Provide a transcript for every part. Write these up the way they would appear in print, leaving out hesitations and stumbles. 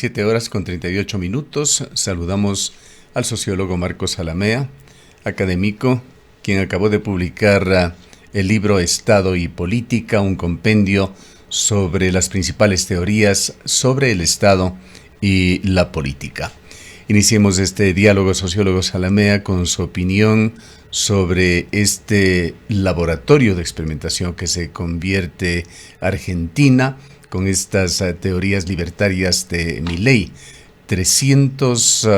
7 horas con 38 minutos. Saludamos al sociólogo Marcos Alamea, académico, quien acabó de publicar el libro Estado y Política, un compendio sobre las principales teorías sobre el Estado y la política. Iniciemos este diálogo, sociólogo Alamea, con su opinión sobre este laboratorio de experimentación que se convierte Argentina con estas teorías libertarias de Milei. 300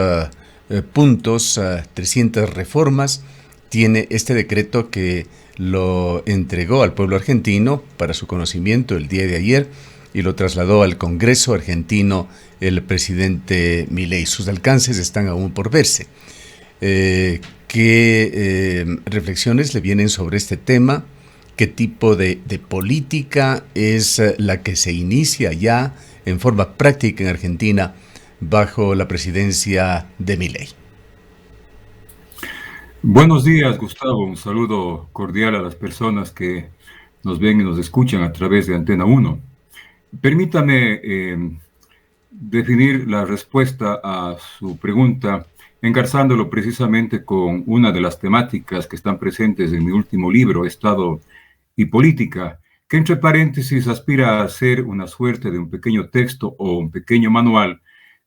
puntos, 300 reformas tiene este decreto que lo entregó al pueblo argentino para su conocimiento el día de ayer y lo trasladó al Congreso argentino el presidente Milei. Sus alcances están aún por verse. ¿Qué reflexiones le vienen sobre este tema? ¿Qué tipo de política es la que se inicia ya en forma práctica en Argentina bajo la presidencia de Milei? Buenos días, Gustavo. Un saludo cordial a las personas que nos ven y nos escuchan a través de Antena 1. Permítame definir la respuesta a su pregunta engarzándolo precisamente con una de las temáticas que están presentes en mi último libro, Estado y Política, que entre paréntesis aspira a ser una suerte de un pequeño texto o un pequeño manual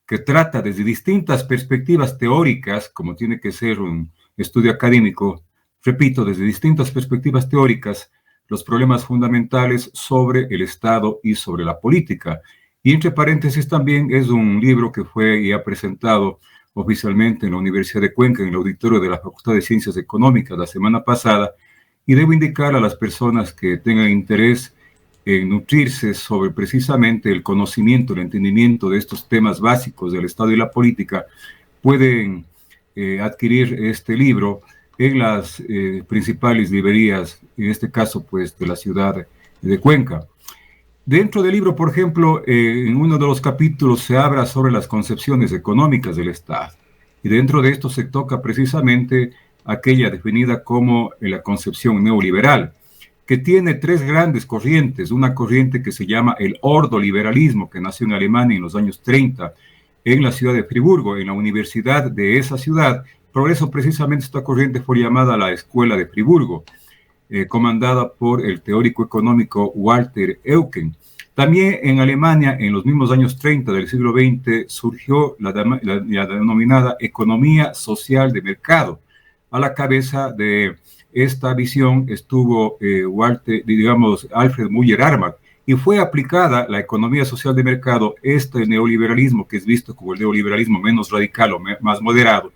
que trata desde distintas perspectivas teóricas, como tiene que ser un estudio académico, repito, desde distintas perspectivas teóricas, los problemas fundamentales sobre el Estado y sobre la política. Y entre paréntesis también es un libro que fue y ha presentado oficialmente en la Universidad de Cuenca, en el auditorio de la Facultad de Ciencias Económicas la semana pasada, y debo indicar a las personas que tengan interés en nutrirse sobre precisamente el conocimiento, el entendimiento de estos temas básicos del Estado y la política, pueden adquirir este libro en las principales librerías, en este caso pues de la ciudad de Cuenca. Dentro del libro, por ejemplo, en uno de los capítulos se habla sobre las concepciones económicas del Estado. Y dentro de esto se toca precisamente aquella definida como la concepción neoliberal, que tiene tres grandes corrientes. Una corriente que se llama el ordoliberalismo, que nació en Alemania en los años 30, en la ciudad de Friburgo, en la universidad de esa ciudad. Por eso precisamente esta corriente fue llamada la Escuela de Friburgo, comandada por el teórico económico Walter Eucken. También en Alemania, en los mismos años 30 del siglo XX, surgió la denominada economía social de mercado. A la cabeza de esta visión estuvo Alfred Müller-Armack, y fue aplicada la economía social de mercado, este neoliberalismo que es visto como el neoliberalismo menos radical o más moderado,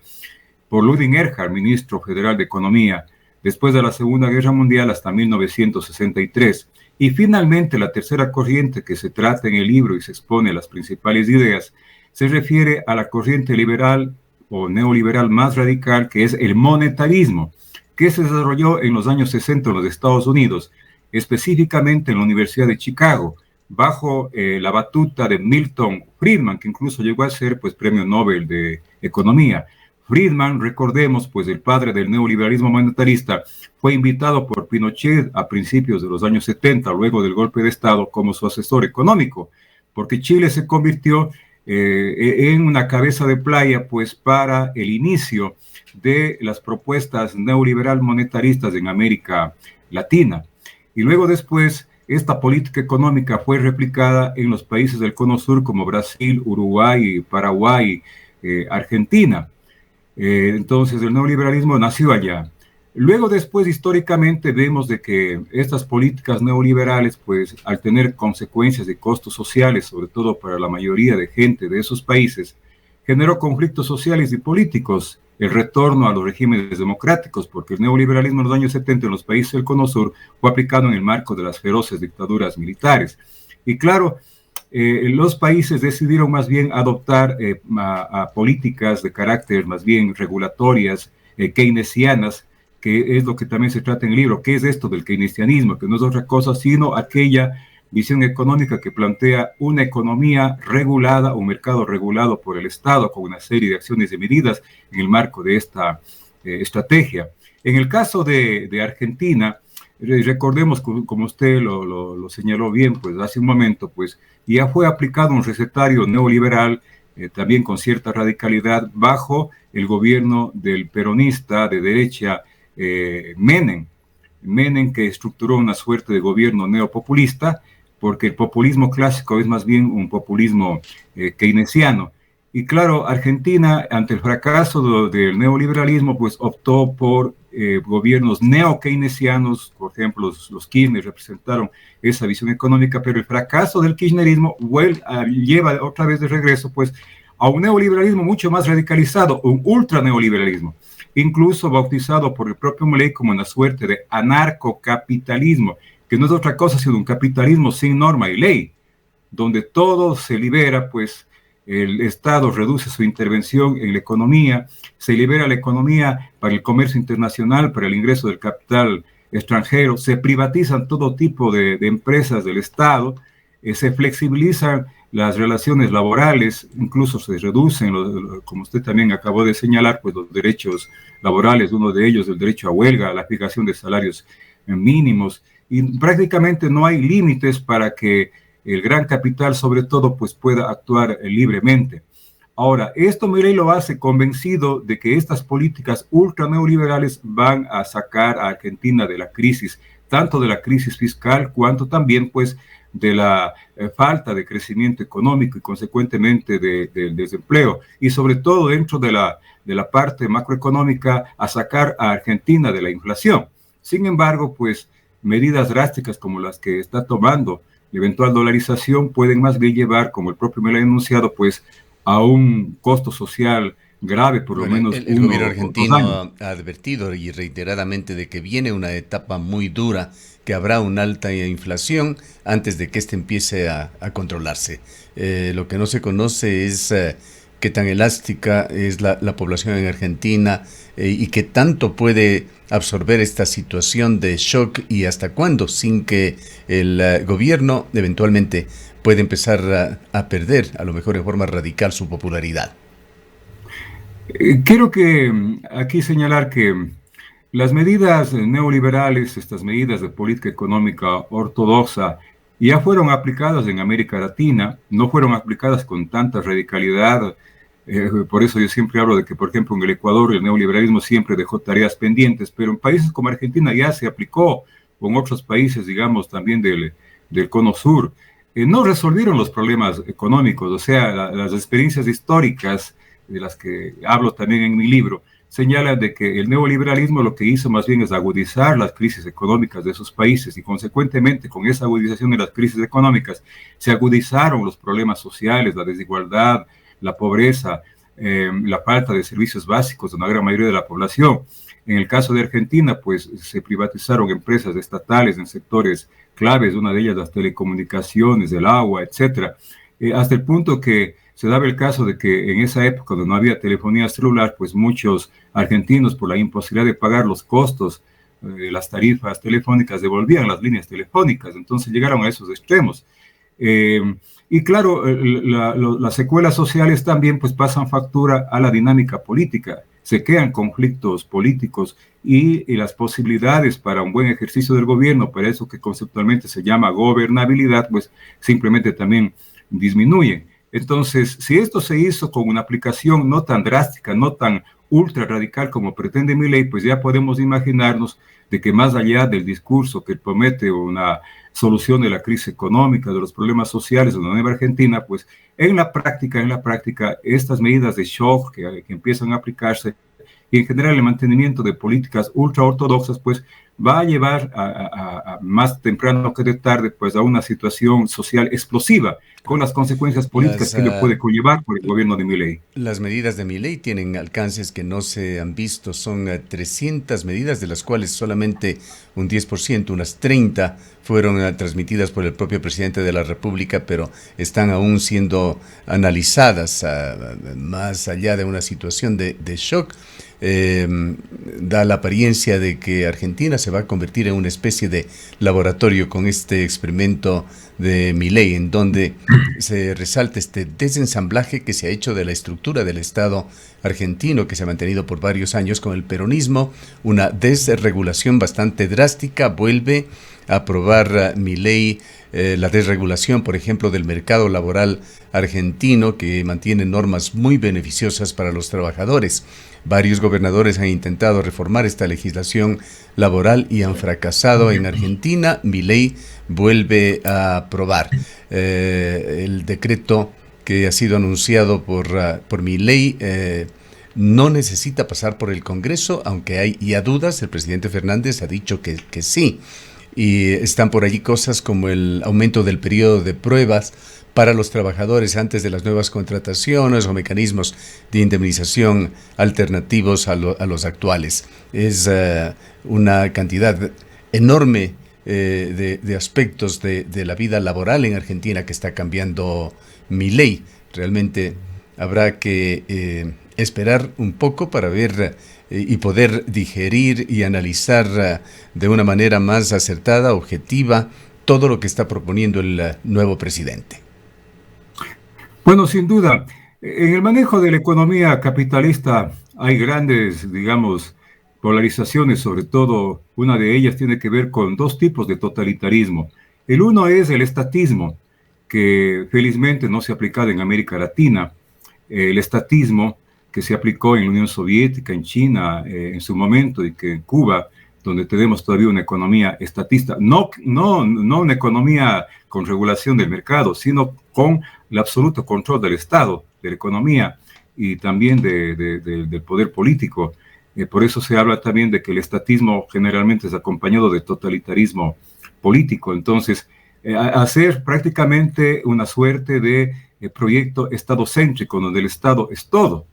por Ludwig Erhard, ministro federal de Economía, después de la Segunda Guerra Mundial hasta 1963. Y finalmente la tercera corriente que se trata en el libro y se expone las principales ideas, se refiere a la corriente liberal o neoliberal más radical, que es el monetarismo, que se desarrolló en los años 60 en los Estados Unidos, específicamente en la Universidad de Chicago, bajo la batuta de Milton Friedman, que incluso llegó a ser pues premio Nobel de Economía. Friedman, recordemos, pues el padre del neoliberalismo monetarista, fue invitado por Pinochet a principios de los años 70, luego del golpe de Estado, como su asesor económico, porque Chile se convirtió en una cabeza de playa pues para el inicio de las propuestas neoliberal monetaristas en América Latina. Y luego después esta política económica fue replicada en los países del Cono Sur como Brasil, Uruguay, Paraguay, Argentina. Entonces el neoliberalismo nació allá. Luego después históricamente vemos de que estas políticas neoliberales pues al tener consecuencias de costos sociales, sobre todo para la mayoría de gente de esos países, generó conflictos sociales y políticos, el retorno a los regímenes democráticos, porque el neoliberalismo en los años 70 en los países del Cono Sur fue aplicado en el marco de las feroces dictaduras militares. Y claro, los países decidieron más bien adoptar a políticas de carácter más bien regulatorias, keynesianas, que es lo que también se trata en el libro. ¿Qué es esto del keynesianismo? Que no es otra cosa sino aquella visión económica que plantea una economía regulada, un mercado regulado por el Estado con una serie de acciones y medidas en el marco de esta estrategia. En el caso de Argentina, Recordemos, como usted lo señaló bien, pues hace un momento, pues ya fue aplicado un recetario neoliberal, también con cierta radicalidad, bajo el gobierno del peronista de derecha Menem. Menem, que estructuró una suerte de gobierno neopopulista, porque el populismo clásico es más bien un populismo keynesiano. Y claro, Argentina, ante el fracaso del neoliberalismo, pues optó por gobiernos neo-keynesianos. Por ejemplo, los Kirchner representaron esa visión económica, pero el fracaso del kirchnerismo lleva otra vez de regreso pues a un neoliberalismo mucho más radicalizado, un ultraneoliberalismo, incluso bautizado por el propio Milei como una suerte de anarcocapitalismo, que no es otra cosa sino un capitalismo sin norma y ley, donde todo se libera, pues el Estado reduce su intervención en la economía, se libera la economía para el comercio internacional, para el ingreso del capital extranjero, se privatizan todo tipo de empresas del Estado, se flexibilizan las relaciones laborales, incluso se reducen, como usted también acabó de señalar, pues los derechos laborales, uno de ellos el derecho a huelga, la fijación de salarios mínimos, y prácticamente no hay límites para que el gran capital, sobre todo, pues pueda actuar libremente. Ahora, esto Milei lo hace convencido de que estas políticas ultra neoliberales van a sacar a Argentina de la crisis, tanto de la crisis fiscal, cuanto también, pues, de la falta de crecimiento económico y consecuentemente del desempleo, y sobre todo dentro de la parte macroeconómica, a sacar a Argentina de la inflación. Sin embargo, pues medidas drásticas como las que está tomando, la eventual dolarización, pueden más bien llevar, como el propio Milei ha anunciado, pues a un costo social grave, por lo menos el gobierno 2 años. argentino ha advertido y reiteradamente de que viene una etapa muy dura, que habrá una alta inflación antes de que éste empiece a controlarse. Lo que no se conoce es qué tan elástica es la población en Argentina y qué tanto puede absorber esta situación de shock y hasta cuándo, sin que el gobierno eventualmente pueda empezar a perder, a lo mejor en forma radical, su popularidad. Quiero que aquí señalar que las medidas neoliberales, estas medidas de política económica ortodoxa, ya fueron aplicadas en América Latina, no fueron aplicadas con tanta radicalidad. Por eso yo siempre hablo de que, por ejemplo, en el Ecuador el neoliberalismo siempre dejó tareas pendientes, pero en países como Argentina ya se aplicó, con otros países, digamos, también del Cono Sur. No resolvieron los problemas económicos, o sea, las experiencias históricas de las que hablo también en mi libro, señalan de que el neoliberalismo lo que hizo más bien es agudizar las crisis económicas de esos países, y consecuentemente con esa agudización de las crisis económicas se agudizaron los problemas sociales, la desigualdad, la pobreza, la falta de servicios básicos de una gran mayoría de la población. En el caso de Argentina, pues se privatizaron empresas estatales en sectores claves, una de ellas las telecomunicaciones, el agua, etcétera, hasta el punto que se daba el caso de que en esa época, donde no había telefonía celular, pues muchos argentinos, por la imposibilidad de pagar los costos de las tarifas telefónicas, devolvían las líneas telefónicas. Entonces llegaron a esos extremos. Y claro, las secuelas sociales también pues pasan factura a la dinámica política. Se crean conflictos políticos y las posibilidades para un buen ejercicio del gobierno, para eso que conceptualmente se llama gobernabilidad, pues simplemente también disminuyen. Entonces, si esto se hizo con una aplicación no tan drástica, no tan ultra radical como pretende Milei, pues ya podemos imaginarnos de que más allá del discurso que promete una solución de la crisis económica, de los problemas sociales de la nueva Argentina, pues en la práctica, estas medidas de shock que empiezan a aplicarse y en general el mantenimiento de políticas ultra ortodoxas, pues va a llevar a más temprano que de tarde, pues a una situación social explosiva, con las consecuencias políticas que ello puede conllevar por el gobierno de Milei. Las medidas de Milei tienen alcances que no se han visto, son 300 medidas, de las cuales solamente un 10%, unas 30, fueron transmitidas por el propio presidente de la República, pero están aún siendo analizadas más allá de una situación de shock. Da la apariencia de que Argentina se va va a convertir en una especie de laboratorio con este experimento de Milei, en donde se resalta este desensamblaje que se ha hecho de la estructura del Estado argentino, que se ha mantenido por varios años con el peronismo, una desregulación bastante drástica. Vuelve a aprobar Milei la desregulación, por ejemplo, del mercado laboral argentino, que mantiene normas muy beneficiosas para los trabajadores. Varios gobernadores han intentado reformar esta legislación laboral y han fracasado en Argentina. Milei vuelve a aprobar el decreto que ha sido anunciado por Milei. No necesita pasar por el Congreso, aunque hay ya dudas. El presidente Fernández ha dicho que sí. Y están por allí cosas como el aumento del periodo de pruebas para los trabajadores antes de las nuevas contrataciones o mecanismos de indemnización alternativos a los actuales. Es una cantidad enorme de aspectos de la vida laboral en Argentina que está cambiando Milei. Realmente habrá que esperar un poco para ver y poder digerir y analizar de una manera más acertada, objetiva, todo lo que está proponiendo el nuevo presidente. Bueno, sin duda, en el manejo de la economía capitalista hay grandes, digamos, polarizaciones, sobre todo una de ellas tiene que ver con dos tipos de totalitarismo. El uno es el estatismo, que felizmente no se ha aplicado en América Latina. El estatismo que se aplicó en la Unión Soviética, en China, en su momento, y que en Cuba, donde tenemos todavía una economía estatista, no una economía con regulación del mercado, sino con el absoluto control del Estado, de la economía y también del poder político. Por eso se habla también de que el estatismo generalmente es acompañado de totalitarismo político. Entonces, hacer prácticamente una suerte de proyecto estadocéntrico, donde el Estado es todo.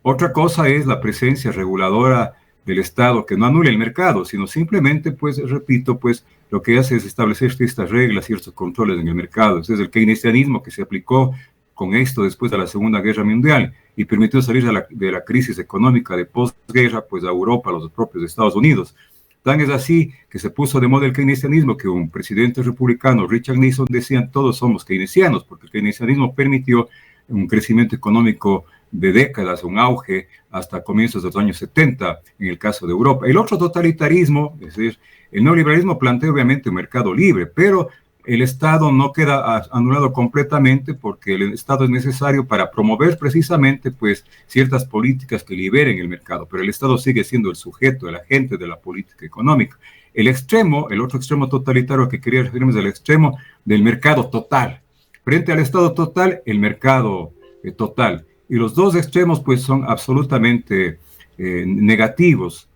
Otra cosa es la presencia reguladora del Estado, que no anule el mercado, sino simplemente, pues, repito, pues, lo que hace es establecer estas reglas y estos controles en el mercado. Ese es el keynesianismo que se aplicó con esto después de la Segunda Guerra Mundial y permitió salir de la crisis económica de posguerra, pues, a Europa, a los propios Estados Unidos. Tan es así que se puso de moda el keynesianismo que un presidente republicano, Richard Nixon, decía: todos somos keynesianos, porque el keynesianismo permitió un crecimiento económico de décadas, un auge hasta comienzos de los años 70 en el caso de Europa. El otro totalitarismo, es decir, el neoliberalismo plantea obviamente un mercado libre, pero el Estado no queda anulado completamente, porque el Estado es necesario para promover precisamente, pues, ciertas políticas que liberen el mercado, pero el Estado sigue siendo el sujeto, el agente de la política económica. El otro extremo totalitario que quería referirme es el extremo del mercado total. Frente al Estado total, el mercado total. Y los dos extremos, pues, son absolutamente negativos,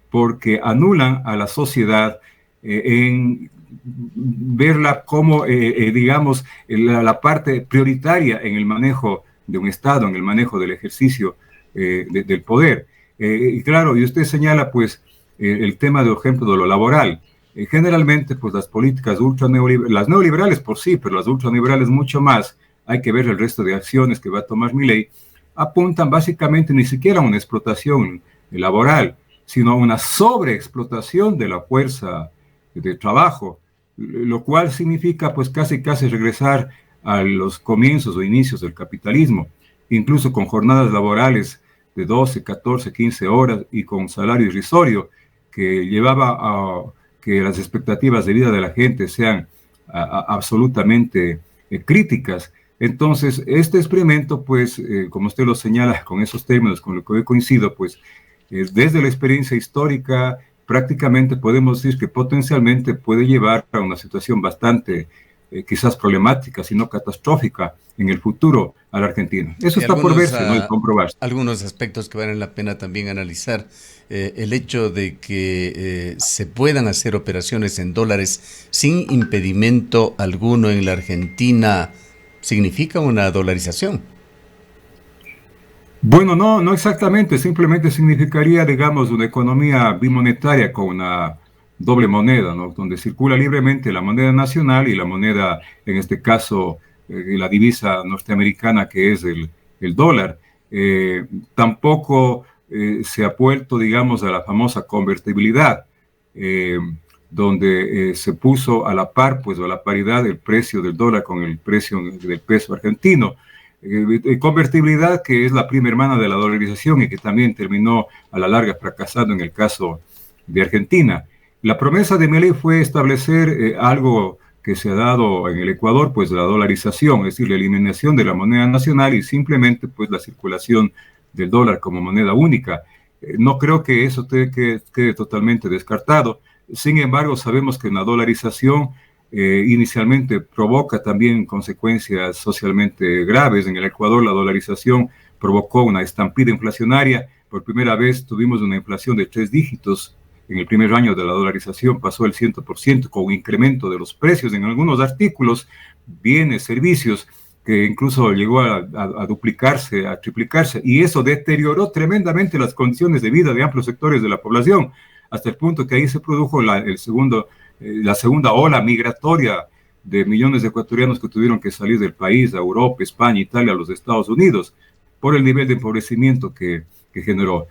porque anulan a la sociedad en verla como, digamos, la parte prioritaria en el manejo de un Estado, en el manejo del ejercicio del poder. Y claro, y usted señala, pues, el tema, por ejemplo, de lo laboral. Generalmente, pues, las políticas las neoliberales por sí, pero las ultraliberales mucho más, hay que ver el resto de acciones que va a tomar Milei, apuntan básicamente ni siquiera a una explotación laboral, sino a una sobreexplotación de la fuerza de trabajo, lo cual significa, pues, casi regresar a los comienzos o inicios del capitalismo, incluso con jornadas laborales de 12, 14, 15 horas y con salario irrisorio, que llevaba a que las expectativas de vida de la gente sean absolutamente críticas. Entonces, este experimento, pues, como usted lo señala con esos términos con los que yo coincido, pues, desde la experiencia histórica, prácticamente podemos decir que potencialmente puede llevar a una situación bastante, quizás problemática, si no catastrófica, en el futuro a la Argentina. Eso está por verse, no es comprobarse. Algunos aspectos que valen la pena también analizar. El hecho de que se puedan hacer operaciones en dólares sin impedimento alguno en la Argentina, ¿significa una dolarización? Bueno, no exactamente, simplemente significaría, digamos, una economía bimonetaria con una doble moneda, ¿no? Donde circula libremente la moneda nacional y la moneda, en este caso, la divisa norteamericana, que es el dólar. Tampoco se ha vuelto, digamos, a la famosa convertibilidad, donde se puso a la par, pues, o a la paridad el precio del dólar con el precio del peso argentino. Convertibilidad que es la prima hermana de la dolarización y que también terminó a la larga fracasando en el caso de Argentina. La promesa de Milei fue establecer algo que se ha dado en el Ecuador, pues la dolarización, es decir, la eliminación de la moneda nacional y simplemente pues la circulación del dólar como moneda única. No creo que eso quede totalmente descartado. Sin embargo, sabemos que una dolarización inicialmente provoca también consecuencias socialmente graves. En el Ecuador la dolarización provocó una estampida inflacionaria. Por primera vez tuvimos una inflación de 3 dígitos. En el primer año de la dolarización pasó el 100% con un incremento de los precios en algunos artículos, bienes, servicios, que incluso llegó a duplicarse, a triplicarse, y eso deterioró tremendamente las condiciones de vida de amplios sectores de la población, hasta el punto que ahí se produjo la segunda ola migratoria de millones de ecuatorianos que tuvieron que salir del país, a Europa, España, Italia, a los Estados Unidos, por el nivel de empobrecimiento que generó.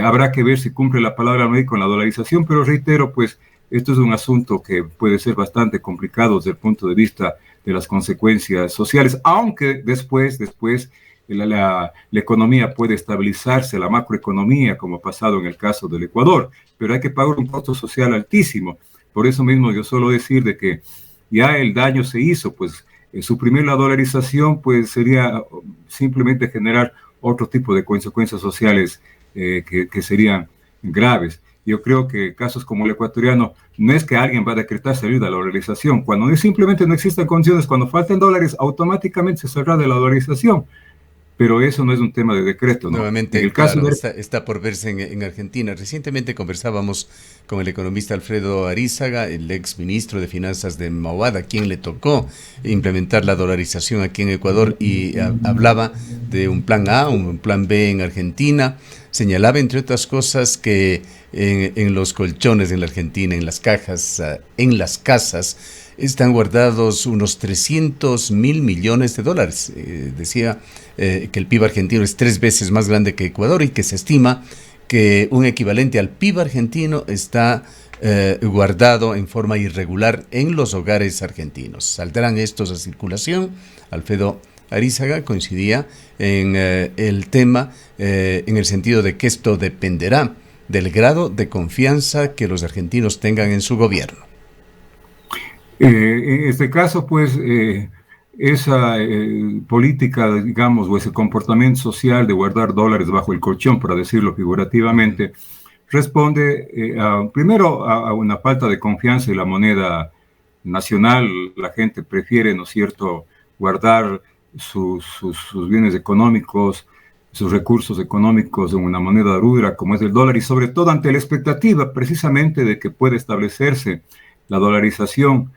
Habrá que ver si cumple la palabra médica con la dolarización, pero reitero, pues, esto es un asunto que puede ser bastante complicado desde el punto de vista de las consecuencias sociales, aunque después la economía puede estabilizarse, la macroeconomía, como ha pasado en el caso del Ecuador, pero hay que pagar un costo social altísimo. Por eso mismo yo suelo decir de que ya el daño se hizo, pues suprimir la dolarización pues sería simplemente generar otro tipo de consecuencias sociales que serían graves. Yo creo que casos como el ecuatoriano, no es que alguien va a decretar salir de la dolarización, cuando simplemente no existen condiciones, cuando falten dólares, automáticamente se saldrá de la dolarización. Pero eso no es un tema de decreto, ¿no? Nuevamente, En el caso claro, de... está por verse en Argentina. Recientemente conversábamos con el economista Alfredo Arízaga, el ex ministro de Finanzas de Mauad, a quien le tocó implementar la dolarización aquí en Ecuador, y hablaba de un plan A, un plan B en Argentina. Señalaba, entre otras cosas, que en los colchones en la Argentina, en las cajas, en las casas, están guardados unos 300 mil millones de dólares. Decía que el PIB argentino es 3 veces más grande que Ecuador y que se estima que un equivalente al PIB argentino está guardado en forma irregular en los hogares argentinos. ¿Saldrán estos a circulación? Alfredo Arízaga coincidía en el tema, en el sentido de que esto dependerá del grado de confianza que los argentinos tengan en su gobierno. En este caso, pues, esa política, digamos, o ese comportamiento social de guardar dólares bajo el colchón, para decirlo figurativamente, responde primero a una falta de confianza en la moneda nacional. La gente prefiere, ¿no es cierto?, guardar sus bienes económicos, sus recursos económicos en una moneda dura como es el dólar, y sobre todo ante la expectativa precisamente de que puede establecerse la dolarización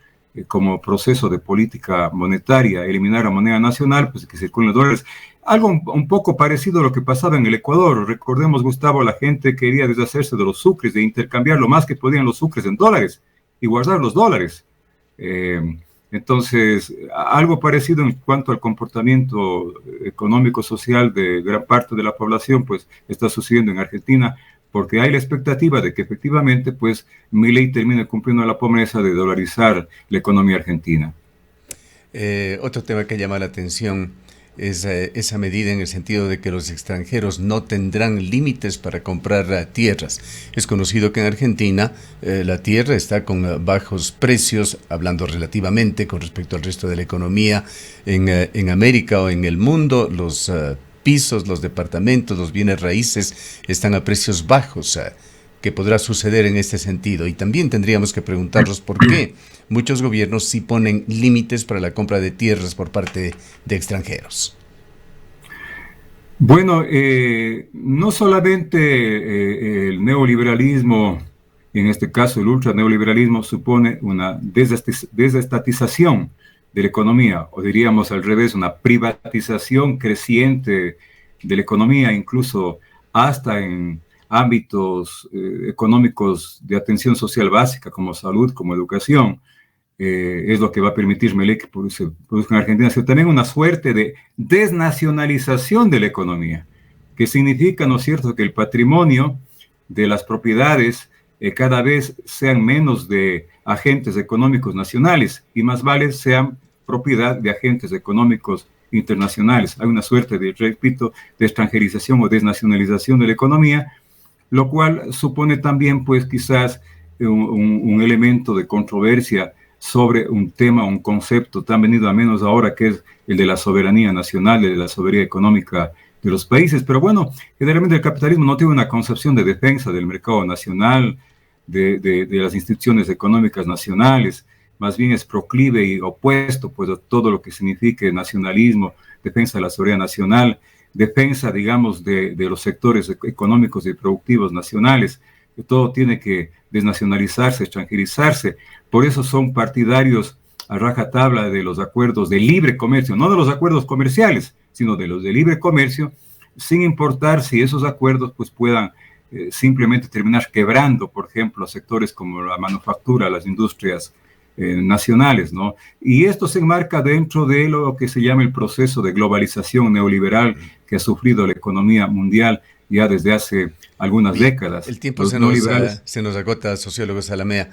como proceso de política monetaria, eliminar la moneda nacional, pues que circulen los dólares. Algo un poco parecido a lo que pasaba en el Ecuador. Recordemos, Gustavo, la gente quería deshacerse de los sucres, de intercambiar lo más que podían los sucres en dólares y guardar los dólares. Entonces, algo parecido en cuanto al comportamiento económico-social de gran parte de la población, pues está sucediendo en Argentina, porque hay la expectativa de que efectivamente, pues, Milei termine cumpliendo la promesa de dolarizar la economía argentina. Otro tema que llama la atención es esa medida en el sentido de que los extranjeros no tendrán límites para comprar tierras. Es conocido que en Argentina la tierra está con bajos precios, hablando relativamente con respecto al resto de la economía en América o en el mundo. Los pisos, los departamentos, los bienes raíces están a precios bajos. ¿Qué podrá suceder en este sentido? Y también tendríamos que preguntarnos por qué muchos gobiernos sí ponen límites para la compra de tierras por parte de extranjeros. Bueno, no solamente el neoliberalismo, en este caso el ultraneoliberalismo, supone una desestatización de la economía, o diríamos al revés, una privatización creciente de la economía, incluso hasta en ámbitos económicos de atención social básica, como salud, como educación. Es lo que va a permitir Milei que se produzca en Argentina, sino también una suerte de desnacionalización de la economía, que significa, ¿no es cierto?, que el patrimonio de las propiedades cada vez sean menos de agentes económicos nacionales y más vale sean propiedad de agentes económicos internacionales. Hay una suerte de, repito, de extranjerización o desnacionalización de la economía, lo cual supone también, pues, quizás un elemento de controversia sobre un tema, un concepto tan venido a menos ahora, que es el de la soberanía nacional, de la soberanía económica de los países. Pero bueno, generalmente el capitalismo no tiene una concepción de defensa del mercado nacional, de las instituciones económicas nacionales, más bien es proclive y opuesto pues, a todo lo que signifique nacionalismo, defensa de la soberanía nacional, defensa, digamos, de los sectores económicos y productivos nacionales, que todo tiene que desnacionalizarse, extranjerizarse. Por eso son partidarios a rajatabla de los acuerdos de libre comercio, no de los acuerdos comerciales, sino de los de libre comercio, sin importar si esos acuerdos pues, puedan simplemente terminar quebrando, por ejemplo, sectores como la manufactura, las industrias nacionales, ¿no? Y esto se enmarca dentro de lo que se llama el proceso de globalización neoliberal que ha sufrido la economía mundial ya desde hace algunas décadas. El tiempo se nos agota, sociólogo Zalamea.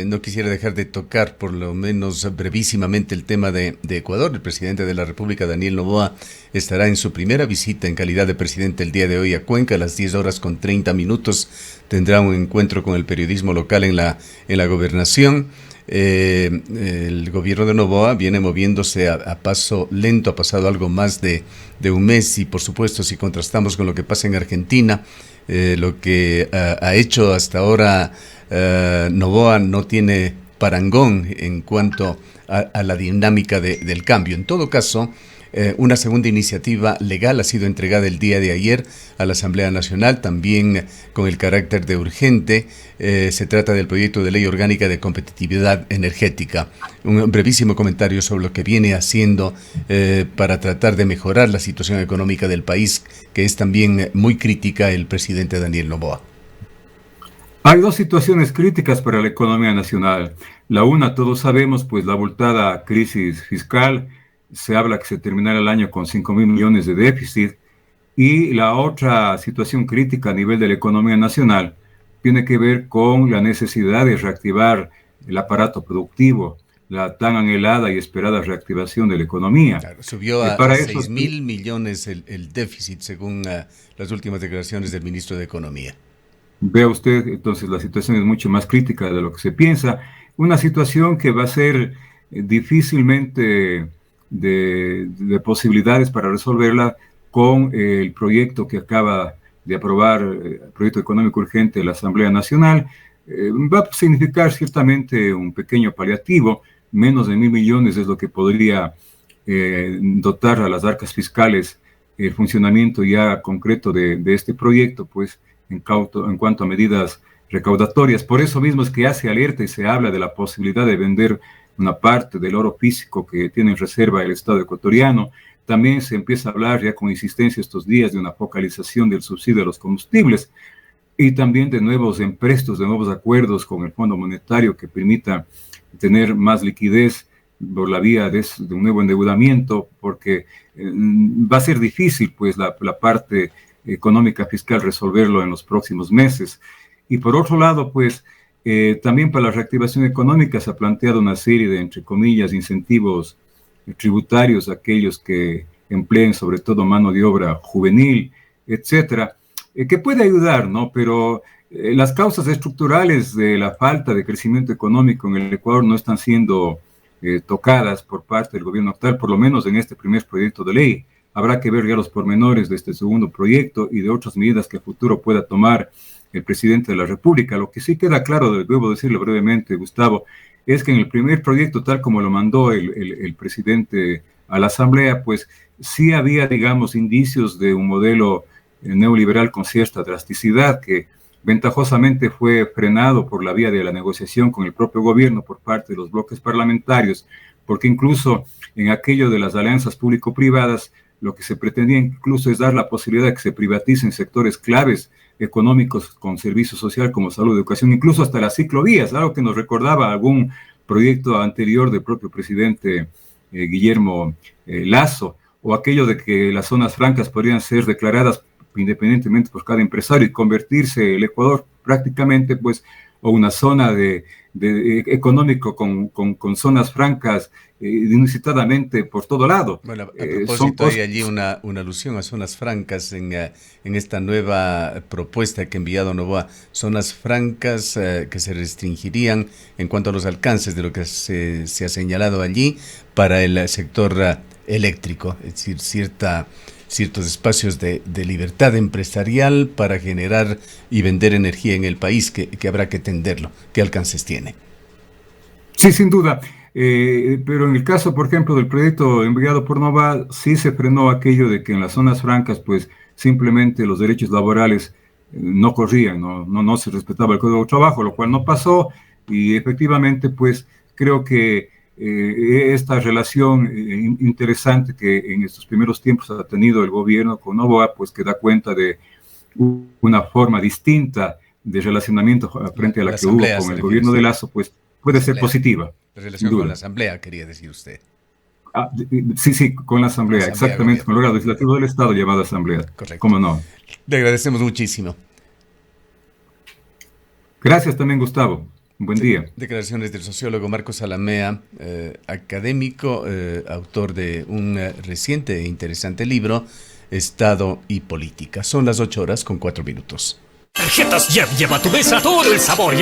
No quisiera dejar de tocar, por lo menos brevísimamente, el tema de Ecuador. El presidente de la República, Daniel Noboa, estará en su primera visita en calidad de presidente el día de hoy a Cuenca. A las 10:30 tendrá un encuentro con el periodismo local en la gobernación. El gobierno de Noboa viene moviéndose a paso lento, ha pasado algo más de un mes, y por supuesto si contrastamos con lo que pasa en Argentina, lo que ha hecho hasta ahora Noboa no tiene parangón en cuanto a la dinámica del cambio. En todo caso, una segunda iniciativa legal ha sido entregada el día de ayer a la Asamblea Nacional, también con el carácter de urgente. Se trata del proyecto de ley orgánica de competitividad energética. Un brevísimo comentario sobre lo que viene haciendo para tratar de mejorar la situación económica del país, que es también muy crítica el presidente Daniel Noboa. Hay dos situaciones críticas para la economía nacional. La una, todos sabemos, pues la abultada crisis fiscal. Se habla que se terminará el año con 5.000 millones de déficit. Y la otra situación crítica a nivel de la economía nacional tiene que ver con la necesidad de reactivar el aparato productivo, la tan anhelada y esperada reactivación de la economía. Claro, subió a 6.000 millones el déficit, según las últimas declaraciones del ministro de Economía. Vea usted, entonces la situación es mucho más crítica de lo que se piensa. Una situación que va a ser difícilmente de posibilidades para resolverla con el proyecto que acaba de aprobar, el proyecto económico urgente de la Asamblea Nacional. Va a significar ciertamente un pequeño paliativo. Menos de 1.000 millones es lo que podría dotar a las arcas fiscales el funcionamiento ya concreto de este proyecto, pues en cuanto a medidas recaudatorias. Por eso mismo es que ya se alerta y se habla de la posibilidad de vender una parte del oro físico que tiene en reserva el Estado ecuatoriano. También se empieza a hablar ya con insistencia estos días de una focalización del subsidio a los combustibles y también de nuevos emprestos, de nuevos acuerdos con el Fondo Monetario que permita tener más liquidez por la vía de un nuevo endeudamiento, porque va a ser difícil pues la parte económica fiscal resolverlo en los próximos meses. Y por otro lado, pues también para la reactivación económica se ha planteado una serie de, entre comillas, incentivos tributarios a aquellos que empleen sobre todo mano de obra juvenil, etcétera, que puede ayudar, ¿no? Pero las causas estructurales de la falta de crecimiento económico en el Ecuador no están siendo tocadas por parte del gobierno actual, por lo menos en este primer proyecto de ley. Habrá que ver ya los pormenores de este segundo proyecto y de otras medidas que a futuro pueda tomar el presidente de la República. Lo que sí queda claro, debo decirlo brevemente, Gustavo, es que en el primer proyecto, tal como lo mandó el presidente a la Asamblea, pues sí había, digamos, indicios de un modelo neoliberal con cierta drasticidad que ventajosamente fue frenado por la vía de la negociación con el propio gobierno por parte de los bloques parlamentarios, porque incluso en aquello de las alianzas público-privadas, lo que se pretendía incluso es dar la posibilidad de que se privaticen sectores claves económicos con servicio social como salud, educación, incluso hasta las ciclovías, algo que nos recordaba algún proyecto anterior del propio presidente Guillermo Lasso, o aquello de que las zonas francas podrían ser declaradas independientemente por cada empresario, y convertirse el Ecuador prácticamente pues a una zona de económico con zonas francas inusitadamente por todo lado. Bueno, a propósito, hay allí una alusión a zonas francas en esta nueva propuesta que ha enviado Novoa, zonas francas que se restringirían en cuanto a los alcances de lo que se ha señalado allí para el sector eléctrico, es decir, ciertos espacios de libertad empresarial para generar y vender energía en el país que habrá que tenderlo. ¿Qué alcances tiene? Sí, sin duda. Pero en el caso, por ejemplo, del proyecto enviado por Nova, sí se frenó aquello de que en las zonas francas, pues simplemente los derechos laborales no corrían, no se respetaba el Código de Trabajo, lo cual no pasó, y efectivamente, pues creo que esta relación interesante que en estos primeros tiempos ha tenido el gobierno con Novoa, pues que da cuenta de una forma distinta de relacionamiento frente a la que hubo con el gobierno de Lasso, pues puede ser positiva. La relación con la Asamblea, quería decir usted. Sí, con la Asamblea, exactamente, con el órgano legislativo del Estado llamado Asamblea. Correcto. ¿Cómo no? Le agradecemos muchísimo. Gracias también, Gustavo. Un buen día. Declaraciones del sociólogo Marcos Alamea, académico, autor de un reciente e interesante libro, Estado y Política. Son las 8:04. Tarjetas Jeff lleva a tu mesa todo el sabor.